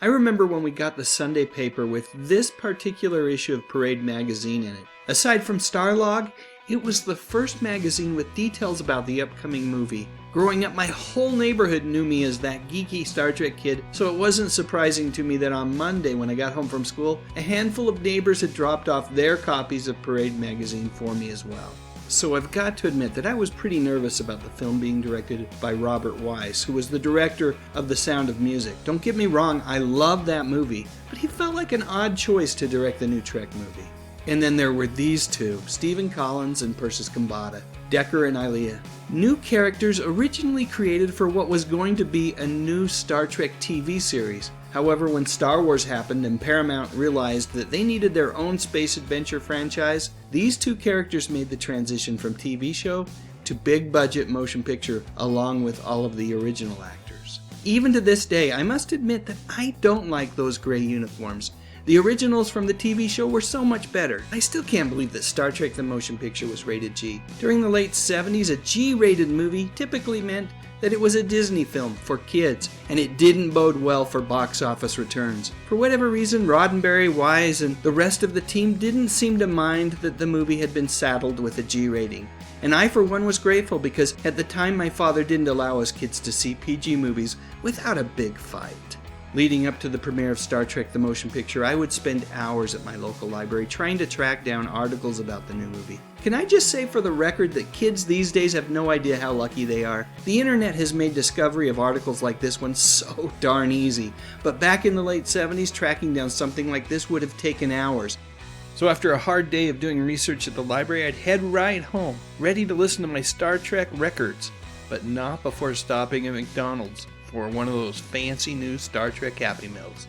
I remember when we got the Sunday paper with this particular issue of Parade magazine in it. Aside from Starlog, it was the first magazine with details about the upcoming movie. Growing up, my whole neighborhood knew me as that geeky Star Trek kid, so it wasn't surprising to me that on Monday when I got home from school, a handful of neighbors had dropped off their copies of Parade magazine for me as well. So I've got to admit that I was pretty nervous about the film being directed by Robert Wise, who was the director of The Sound of Music. Don't get me wrong, I love that movie, but he felt like an odd choice to direct the new Trek movie. And then there were these two, Stephen Collins and Persis Khambatta, Decker and Ilia. New characters originally created for what was going to be a new Star Trek TV series. However, when Star Wars happened and Paramount realized that they needed their own space adventure franchise, these two characters made the transition from TV show to big budget motion picture along with all of the original actors. Even to this day, I must admit that I don't like those gray uniforms. The originals from the TV show were so much better. I still can't believe that Star Trek the Motion Picture was rated G. During the late 70s, a G-rated movie typically meant that it was a Disney film for kids, and it didn't bode well for box office returns. For whatever reason, Roddenberry, Wise, and the rest of the team didn't seem to mind that the movie had been saddled with a G rating. And I, for one, was grateful because at the time my father didn't allow us kids to see PG movies without a big fight. Leading up to the premiere of Star Trek the Motion Picture, I would spend hours at my local library trying to track down articles about the new movie. Can I just say for the record that kids these days have no idea how lucky they are? The internet has made discovery of articles like this one so darn easy, but back in the late 70s, tracking down something like this would have taken hours. So after a hard day of doing research at the library, I'd head right home, ready to listen to my Star Trek records, but not before stopping at McDonald's for one of those fancy new Star Trek Happy Meals.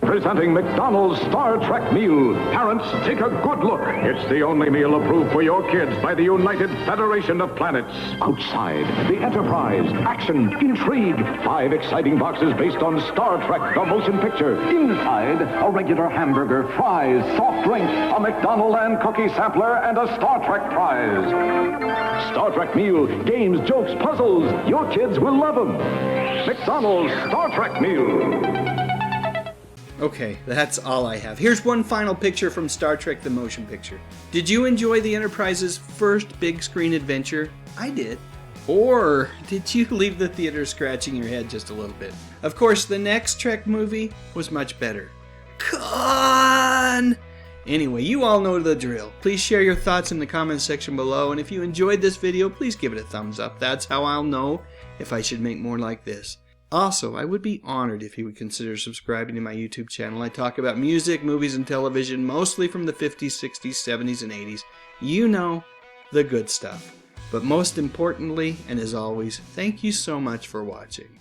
Presenting McDonald's Star Trek meal. Parents, take a good look. It's the only meal approved for your kids by the United Federation of Planets. Outside, the Enterprise, action, intrigue. 5 exciting boxes based on Star Trek, the motion picture. Inside, a regular hamburger, fries, soft drink, a McDonald and cookie sampler, and a Star Trek prize. Star Trek meal, games, jokes, puzzles. Your kids will love them. McDonald's Star Trek meal. Okay, that's all I have. Here's one final picture from Star Trek the Motion Picture. Did you enjoy the Enterprise's first big screen adventure? I did. Or did you leave the theater scratching your head just a little bit? Of course, the next Trek movie was much better. Con! Anyway, you all know the drill. Please share your thoughts in the comments section below, and if you enjoyed this video, please give it a thumbs up. That's how I'll know if I should make more like this. Also, I would be honored if you would consider subscribing to my YouTube channel. I talk about music, movies, and television, mostly from the 50s, 60s, 70s, and 80s. You know, the good stuff. But most importantly, and as always, thank you so much for watching.